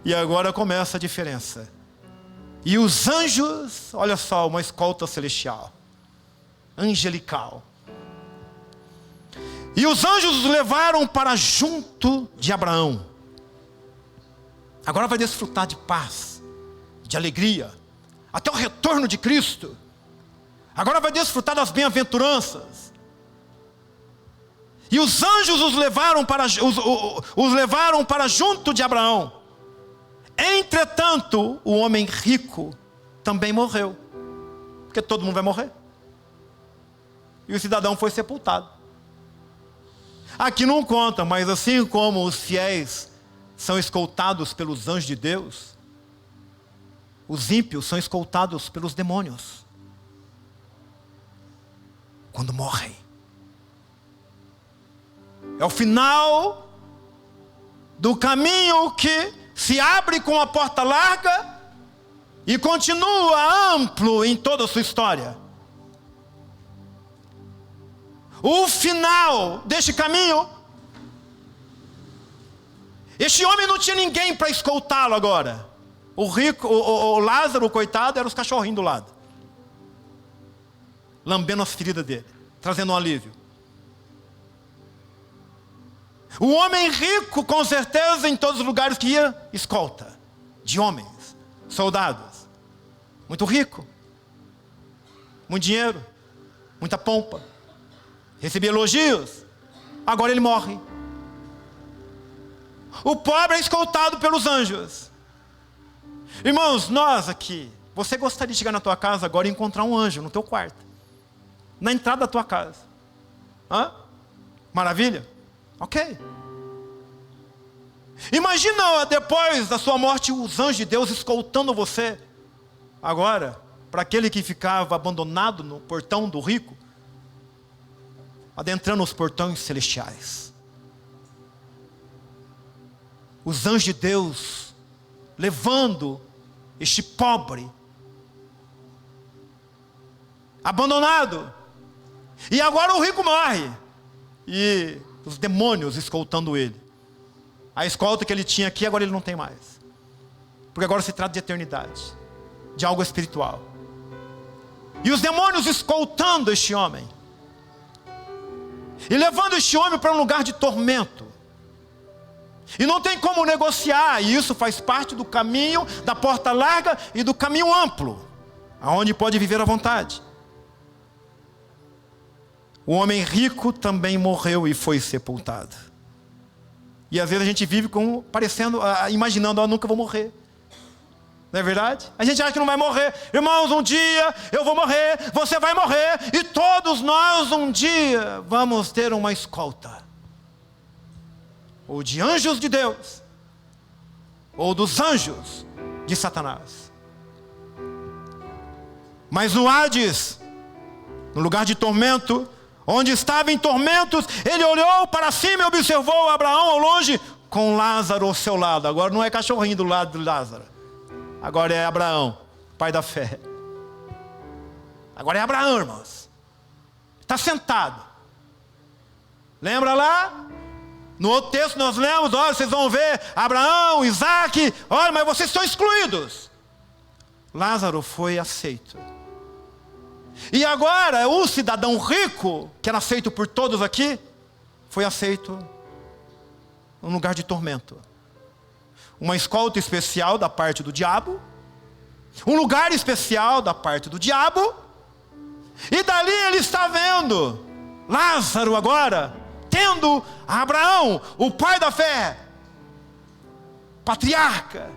E agora começa a diferença. E os anjos, olha só, uma escolta celestial, angelical. E os anjos os levaram para junto de Abraão. Agora vai desfrutar de paz, de alegria, até o retorno de Cristo. Agora vai desfrutar das bem-aventuranças. E os anjos os levaram para junto de Abraão. Entretanto, o homem rico também morreu. Porque todo mundo vai morrer. E o cidadão foi sepultado. Aqui não conta, mas assim como os fiéis são escoltados pelos anjos de Deus, os ímpios são escoltados pelos demônios. Quando morrem. É o final do caminho que se abre com a porta larga e continua amplo em toda a sua história. O final deste caminho, este homem não tinha ninguém para escoltá-lo agora. O rico, o Lázaro, o coitado, eram os cachorrinhos do lado, lambendo as feridas dele, trazendo um alívio. O homem rico, com certeza, em todos os lugares que ia, escolta de homens, soldados. Muito rico, muito dinheiro, muita pompa, recebia elogios. Agora ele morre. O pobre é escoltado pelos anjos. Irmãos, nós aqui, você gostaria de chegar na tua casa agora e encontrar um anjo no teu quarto, na entrada da tua casa? Hã? Maravilha? Ok. Imagina depois da sua morte os anjos de Deus escoltando você. Agora, para aquele que ficava abandonado no portão do rico, adentrando os portões celestiais. Os anjos de Deus levando este pobre abandonado. E agora o rico morre. E os demônios escoltando ele. A escolta que ele tinha aqui, agora ele não tem mais. Porque agora se trata de eternidade, de algo espiritual. E os demônios escoltando este homem. E levando este homem para um lugar de tormento. E não tem como negociar. E isso faz parte do caminho da porta larga e do caminho amplo, aonde pode viver à vontade. O homem rico também morreu e foi sepultado. E às vezes a gente vive imaginando, eu nunca vou morrer. Não é verdade? A gente acha que não vai morrer. Irmãos, um dia eu vou morrer, você vai morrer, e todos nós um dia vamos ter uma escolta. Ou de anjos de Deus, ou dos anjos de Satanás. Mas no Hades, no lugar de tormento, onde estava em tormentos, ele olhou para cima e observou Abraão ao longe, com Lázaro ao seu lado. Agora não é cachorrinho do lado de Lázaro. Agora é Abraão, pai da fé. Agora é Abraão, irmãos. Está sentado. Lembra lá? No outro texto nós lemos, olha, vocês vão ver Abraão, Isaac, olha, mas vocês estão excluídos. Lázaro foi aceito. E agora o cidadão rico, que era aceito por todos aqui, foi aceito num lugar de tormento. Uma escolta especial da parte do diabo, um lugar especial da parte do diabo, e dali ele está vendo Lázaro agora, tendo Abraão, o pai da fé, patriarca,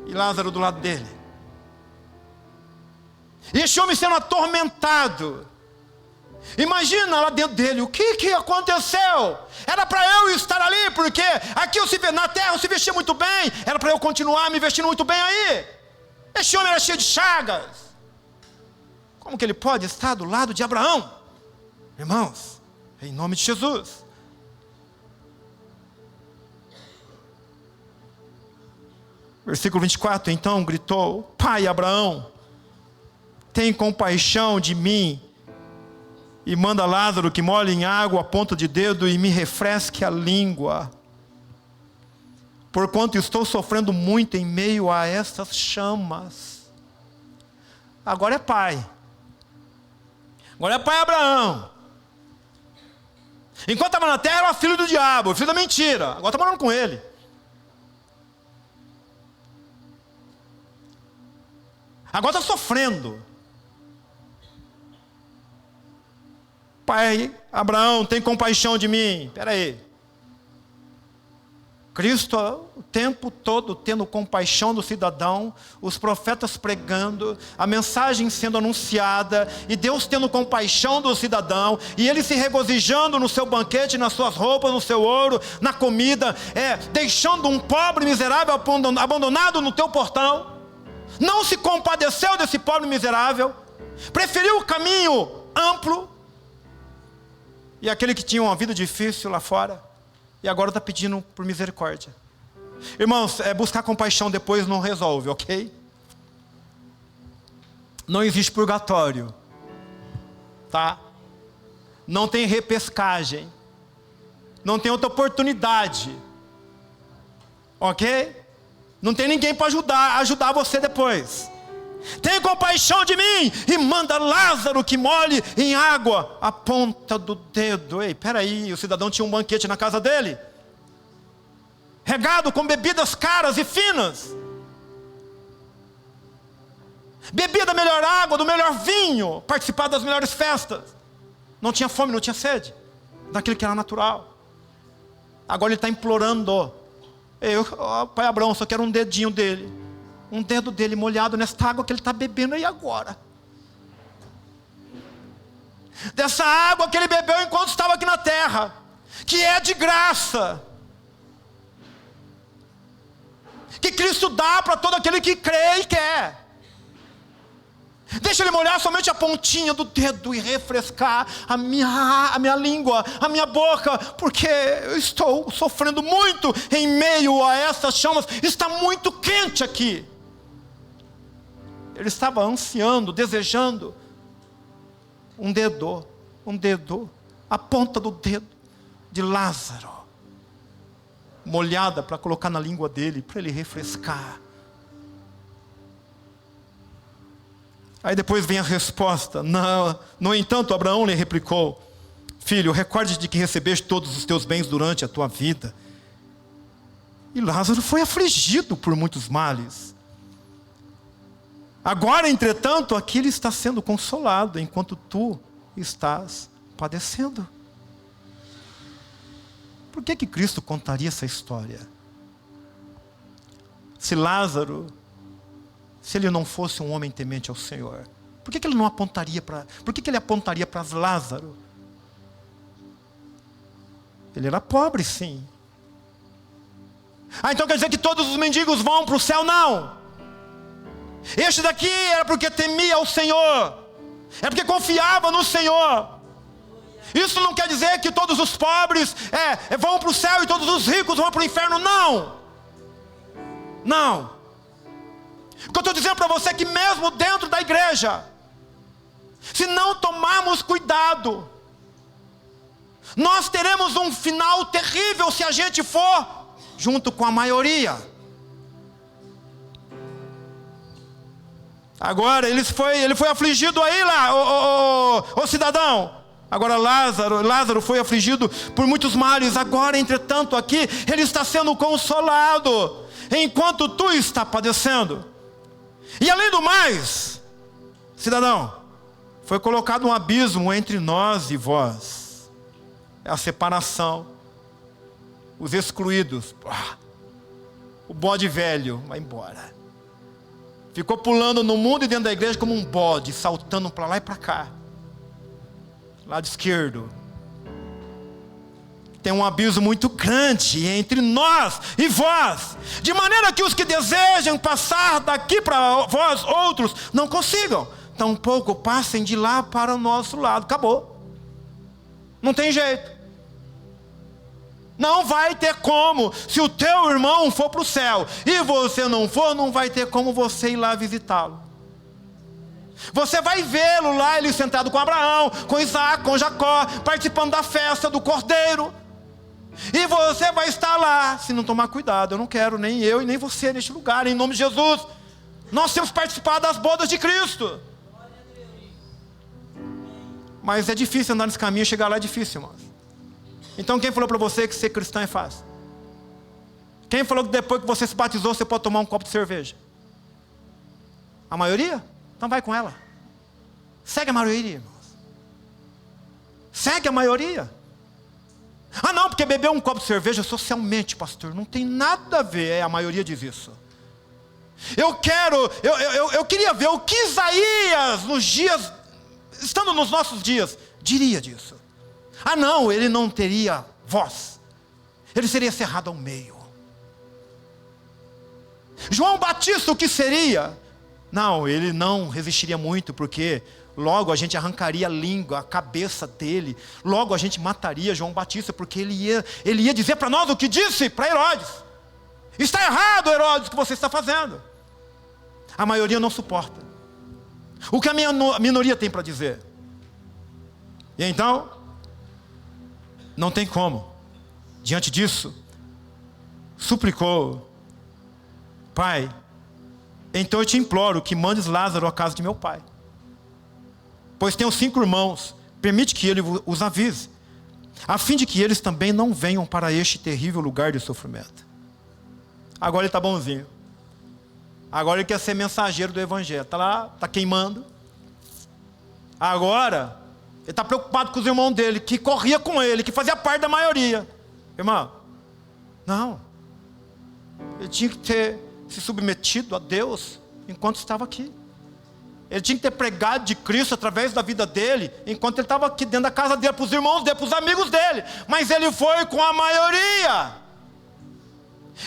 e Lázaro do lado dele. E este homem sendo atormentado. Imagina lá dentro dele, o que aconteceu? Era para eu estar ali, porque aqui na terra eu se vestia muito bem, era para eu continuar me vestindo muito bem aí. Este homem era cheio de chagas. Como que ele pode estar do lado de Abraão? Irmãos, em nome de Jesus. Versículo 24, então gritou: Pai Abraão, tem compaixão de mim e manda Lázaro que molhe em água a ponta de dedo e me refresque a língua, porquanto estou sofrendo muito em meio a estas chamas. Agora é pai. Agora é pai Abraão. Enquanto estava na terra, era filho do diabo, filho da mentira. Agora está morando com ele. Agora está sofrendo. Pai Abraão, tem compaixão de mim. Espera aí. Cristo, o tempo todo tendo compaixão do cidadão, os profetas pregando, a mensagem sendo anunciada, e Deus tendo compaixão do cidadão, e ele se regozijando no seu banquete, nas suas roupas, no seu ouro, na comida, deixando um pobre miserável abandonado no teu portão. Não se compadeceu desse pobre miserável, preferiu o caminho amplo, e aquele que tinha uma vida difícil lá fora, e agora está pedindo por misericórdia. Irmãos, buscar compaixão depois não resolve, ok? Não existe purgatório, tá? Não tem repescagem, não tem outra oportunidade, ok? Não tem ninguém para ajudar você depois. Tem compaixão de mim e manda Lázaro que molhe em água a ponta do dedo. Ei, peraí, o cidadão tinha um banquete na casa dele, regado com bebidas caras e finas, bebia da melhor água, do melhor vinho, participar das melhores festas. Não tinha fome, não tinha sede daquilo que era natural. Agora ele está implorando: pai Abraão, só quero um dedinho dele, um dedo dele molhado nesta água que ele está bebendo aí agora. Dessa água que ele bebeu enquanto estava aqui na terra, que é de graça, que Cristo dá para todo aquele que crê e quer. Deixa ele molhar somente a pontinha do dedo e refrescar a minha língua, a minha boca, porque eu estou sofrendo muito em meio a essas chamas. Está muito quente aqui. Ele estava ansiando, desejando um dedo, a ponta do dedo de Lázaro, molhada para colocar na língua dele, para ele refrescar. Aí depois vem a resposta. No entanto, Abraão lhe replicou: filho, recorde de que recebeste todos os teus bens durante a tua vida, e Lázaro foi afligido por muitos males. Agora, entretanto, aqui ele está sendo consolado, enquanto tu estás padecendo. Por que Cristo contaria essa história? Se Lázaro, se ele não fosse um homem temente ao Senhor, por que ele não apontaria para... Por que ele apontaria para Lázaro? Ele era pobre, sim. Então quer dizer que todos os mendigos vão para o céu? Não. Este daqui era porque temia o Senhor, é porque confiava no Senhor. Isso não quer dizer que todos os pobres vão para o céu e todos os ricos vão para o inferno. Não. Não. O que eu estou dizendo para você é que mesmo dentro da igreja, se não tomarmos cuidado, nós teremos um final terrível se a gente for junto com a maioria. Agora ele foi afligido aí lá, o cidadão. Agora Lázaro foi afligido por muitos males. Agora, entretanto, aqui ele está sendo consolado, enquanto tu está padecendo. E além do mais, cidadão, foi colocado um abismo entre nós e vós. É a separação, os excluídos. O bode velho vai embora. Ficou pulando no mundo e dentro da igreja como um bode, saltando para lá e para cá. Lado esquerdo. Tem um abismo muito grande entre nós e vós, de maneira que os que desejam passar daqui para vós outros não consigam, tampouco passem de lá para o nosso lado. Acabou. Não tem jeito. Não vai ter como. Se o teu irmão for para o céu e você não for, não vai ter como você ir lá visitá-lo. Você vai vê-lo lá, ele sentado com Abraão, com Isaac, com Jacó, participando da festa do Cordeiro. E você vai estar lá, se não tomar cuidado. Eu não quero, nem eu e nem você neste lugar, em nome de Jesus. Nós temos participado das bodas de Cristo. Mas é difícil andar nesse caminho, chegar lá é difícil, irmãos. Então quem falou para você que ser cristão é fácil? Quem falou que depois que você se batizou, você pode tomar um copo de cerveja? A maioria? Então vai com ela. Segue a maioria, irmãos. Segue a maioria. Ah não, porque beber um copo de cerveja socialmente, pastor, não tem nada a ver. A maioria diz isso. Eu queria ver o que Isaías, nos dias, estando nos nossos dias, diria disso. Ah não, ele não teria voz. Ele seria cerrado ao meio. João Batista, o que seria? Não, ele não resistiria muito, porque logo a gente arrancaria a língua, a cabeça dele. Logo a gente mataria João Batista, porque ele ia dizer para nós o que disse para Herodes. Está errado, Herodes, o que você está fazendo. A maioria não suporta o que a minoria tem para dizer. E então, não tem como. Diante disso, suplicou: Pai, então eu te imploro que mandes Lázaro à casa de meu pai, pois tenho 5 irmãos. Permite que ele os avise, a fim de que eles também não venham para este terrível lugar de sofrimento. Agora ele está bonzinho. Agora ele quer ser mensageiro do evangelho. Está lá, está queimando. Agora ele está preocupado com os irmãos dele, que corria com ele, que fazia parte da maioria. Irmão, não. Ele tinha que ter se submetido a Deus enquanto estava aqui. Ele tinha que ter pregado de Cristo através da vida dele, enquanto ele estava aqui dentro da casa dele, para os irmãos dele, para os amigos dele. Mas ele foi com a maioria.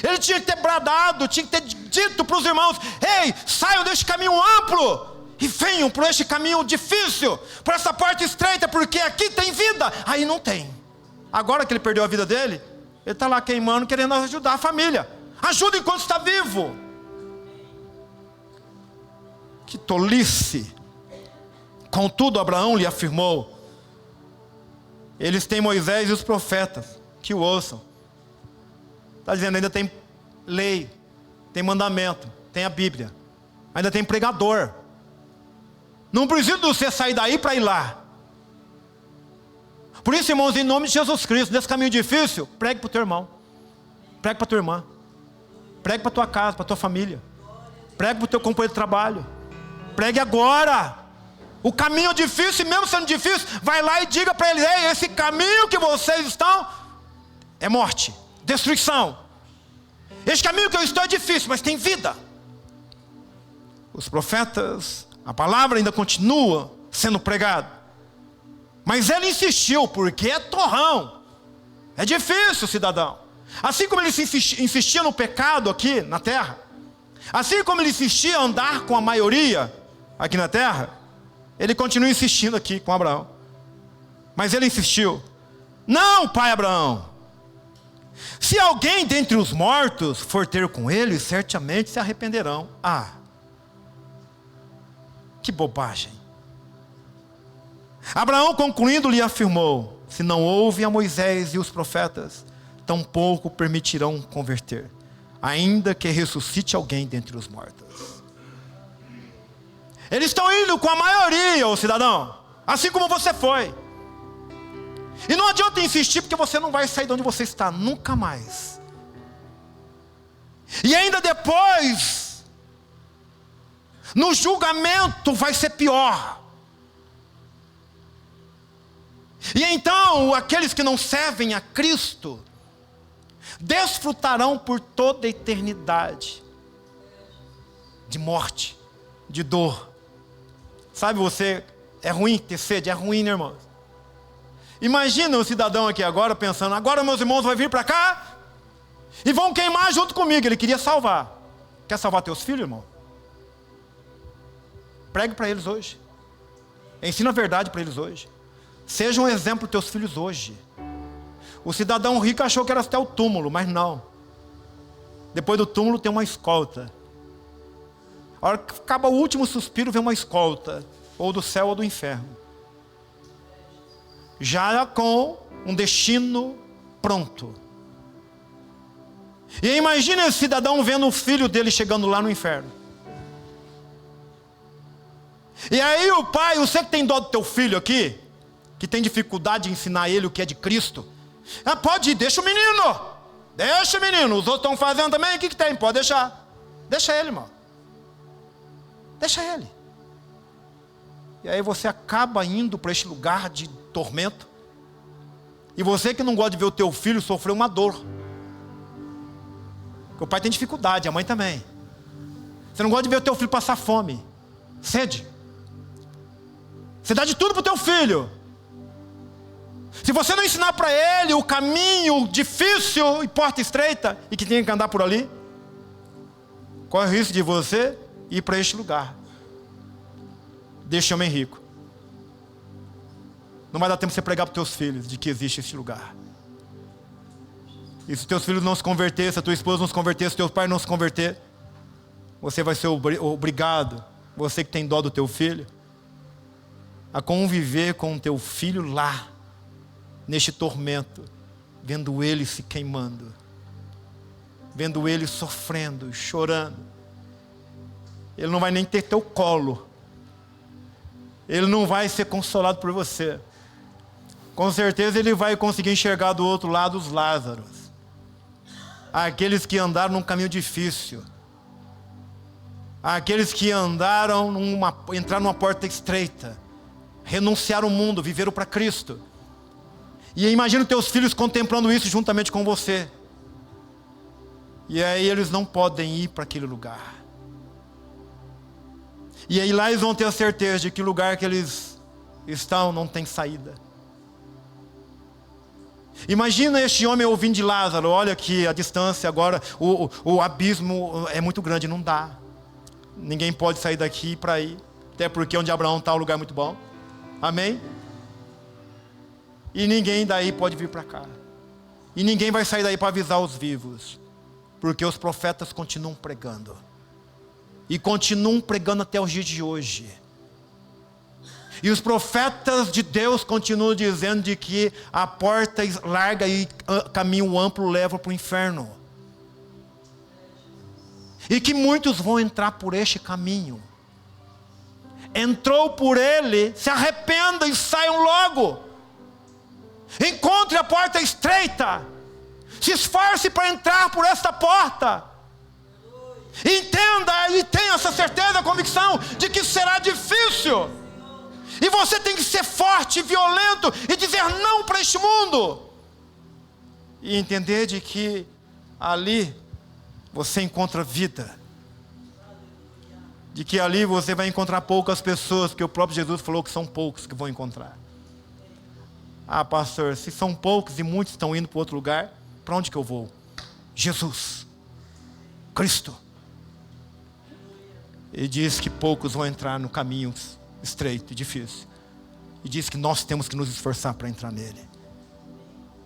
Ele tinha que ter bradado, tinha que ter dito para os irmãos: ei, saiam deste caminho amplo e venham por este caminho difícil, por essa porta estreita, porque aqui tem vida. Aí não tem. Agora que ele perdeu a vida dele, ele está lá queimando, querendo ajudar a família. Ajuda enquanto está vivo. Que tolice. Contudo, Abraão lhe afirmou: eles têm Moisés e os profetas, que o ouçam. Está dizendo, ainda tem lei, tem mandamento, tem a Bíblia, ainda tem pregador. Não precisa você sair daí para ir lá. Por isso, irmãos, em nome de Jesus Cristo, nesse caminho difícil, pregue para o teu irmão, pregue para a tua irmã, pregue para a tua casa, para a tua família, pregue para o teu companheiro de trabalho, pregue agora. O caminho difícil, e mesmo sendo difícil, vai lá e diga para eles: ei, esse caminho que vocês estão é morte, destruição. Este caminho que eu estou é difícil, mas tem vida. Os profetas, a palavra ainda continua sendo pregada, mas ele insistiu, porque é torrão, é difícil, cidadão. Assim como ele insistia no pecado aqui na terra, assim como ele insistia em andar com a maioria aqui na terra, ele continua insistindo aqui com Abraão. Mas ele insistiu: não, pai Abraão, se alguém dentre os mortos for ter com ele, certamente se arrependerão. Ah, que bobagem. Abraão, concluindo, lhe afirmou: se não ouve a Moisés e os profetas, tampouco permitirão converter, ainda que ressuscite alguém dentre os mortos. Eles estão indo com a maioria, ô cidadão, assim como você foi. E não adianta insistir, porque você não vai sair de onde você está nunca mais. E ainda depois, no julgamento, vai ser pior. E então aqueles que não servem a Cristo desfrutarão por toda a eternidade de morte, de dor. Sabe, você, é ruim ter sede, é ruim, né, irmãos? Imagina o cidadão aqui agora pensando: agora meus irmãos vão vir para cá e vão queimar junto comigo. Ele queria salvar. Quer salvar teus filhos, irmão? Pregue para eles hoje. Ensina a verdade para eles hoje. Seja um exemplo para teus filhos hoje. O cidadão rico achou que era até o túmulo, mas não. Depois do túmulo tem uma escolta. A hora que acaba o último suspiro, vem uma escolta, ou do céu ou do inferno. Já com um destino pronto. E imagina esse cidadão vendo o filho dele chegando lá no inferno. E aí o pai, você que tem dó do teu filho aqui, que tem dificuldade de ensinar ele o que é de Cristo, pode ir, deixa o menino. Deixa o menino, os outros estão fazendo também, o que tem? Pode deixar. Deixa ele, irmão. Deixa ele. E aí você acaba indo para este lugar de tormento. E você que não gosta de ver o teu filho sofrer uma dor. Porque o pai tem dificuldade, a mãe também. Você não gosta de ver o teu filho passar fome, sede. Você dá de tudo para o teu filho. Se você não ensinar para ele o caminho difícil e porta estreita, e que tem que andar por ali, corre o risco de você ir para este lugar. Deixa homem rico. Não vai dar tempo de você pregar para os teus filhos de que existe este lugar. E se os teus filhos não se converter, se a tua esposa não se converter, se o teu pai não se converter, você vai ser obrigado, você que tem dó do teu filho, a conviver com o teu filho lá, neste tormento, vendo ele se queimando, vendo ele sofrendo, chorando. Ele não vai nem ter teu colo, ele não vai ser consolado por você. Com certeza ele vai conseguir enxergar do outro lado os Lázaros, aqueles que andaram num caminho difícil, aqueles que entraram numa porta estreita, renunciaram ao mundo, viveram para Cristo. E imagina os teus filhos contemplando isso juntamente com você. E aí eles não podem ir para aquele lugar. E aí lá eles vão ter a certeza de que o lugar que eles estão não tem saída. Imagina este homem ouvindo de Lázaro: olha que a distância agora, o abismo é muito grande, não dá. Ninguém pode sair daqui para ir. Até porque onde Abraão está, o lugar é muito bom. Amém? E ninguém daí pode vir para cá. E ninguém vai sair daí para avisar os vivos. Porque os profetas continuam pregando. E continuam pregando até os dias de hoje. E os profetas de Deus continuam dizendo de que a porta larga e caminho amplo leva para o inferno. E que muitos vão entrar por este caminho. Entrou por ele, se arrependa e saiam logo. Encontre a porta estreita. Se esforce para entrar por esta porta. Entenda e tenha essa certeza, convicção de que será difícil. E você tem que ser forte, violento e dizer não para este mundo. E entender de que ali você encontra vida. De que ali você vai encontrar poucas pessoas, porque o próprio Jesus falou que são poucos que vão encontrar. Ah, pastor, se são poucos e muitos estão indo para outro lugar, para onde que eu vou? Jesus, Cristo. Ele diz que poucos vão entrar no caminho estreito e difícil. E diz que nós temos que nos esforçar para entrar nele.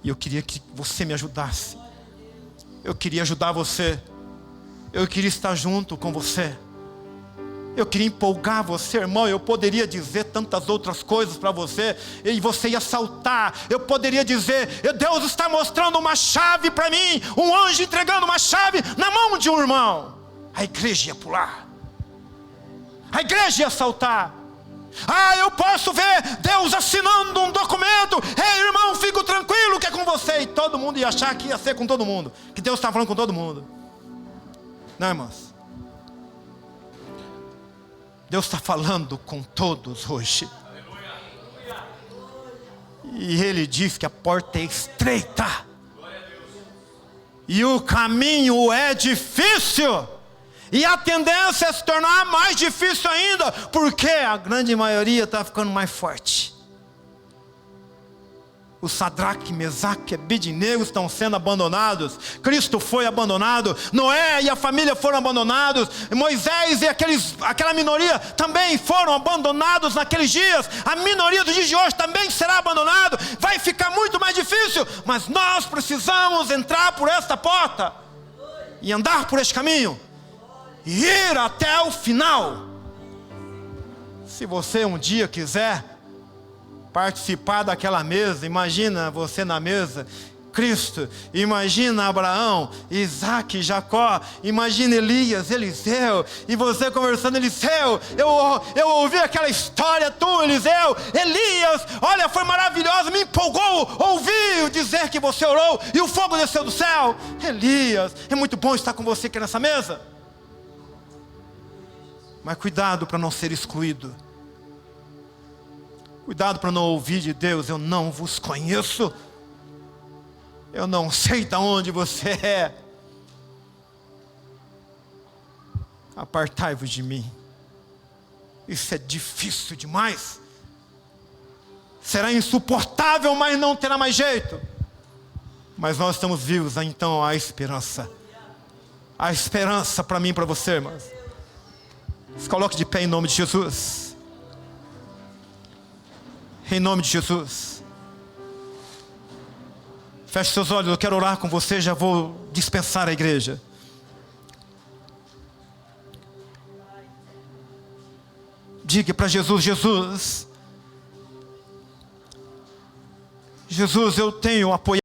E eu queria que você me ajudasse. Eu queria ajudar você. Eu queria estar junto com você. Eu queria empolgar você, irmão. Eu poderia dizer tantas outras coisas para você, e você ia saltar. Eu poderia dizer: Deus está mostrando uma chave para mim, um anjo entregando uma chave na mão de um irmão. A igreja ia pular, a igreja ia saltar. Ah, eu posso ver Deus assinando um documento: ei, irmão, fico tranquilo que é com você. E todo mundo ia achar que ia ser com todo mundo, que Deus está falando com todo mundo. Não, irmãos, Deus está falando com todos hoje. E Ele diz que a porta é estreita. E o caminho é difícil. E a tendência é se tornar mais difícil ainda. Porque a grande maioria está ficando mais forte. O Sadraque, Mesaque e Abednego estão sendo abandonados. Cristo foi abandonado. Noé e a família foram abandonados. Moisés e aquela minoria também foram abandonados naqueles dias. A minoria dos dias de hoje também será abandonada. Vai ficar muito mais difícil. Mas nós precisamos entrar por esta porta e andar por este caminho. e ir até o final. Se você um dia quiser participar daquela mesa, imagina você na mesa, Cristo, imagina Abraão, Isaac, Jacó, imagina Elias, Eliseu, e você conversando, Eliseu, eu ouvi aquela história, tu, Eliseu, Elias, olha, foi maravilhosa, me empolgou, ouvi dizer que você orou, e o fogo desceu do céu. Elias, é muito bom estar com você aqui nessa mesa, mas cuidado para não ser excluído, cuidado para não ouvir de Deus, eu não vos conheço, eu não sei de onde você é, apartai-vos de mim. Isso é difícil demais, será insuportável, mas não terá mais jeito. Mas nós estamos vivos, então há esperança. Há esperança para mim e para você, irmãos. Se coloque de pé em nome de Jesus. Em nome de Jesus. Feche seus olhos, eu quero orar com você, já vou dispensar a igreja. Diga para Jesus: Jesus, eu tenho apoiado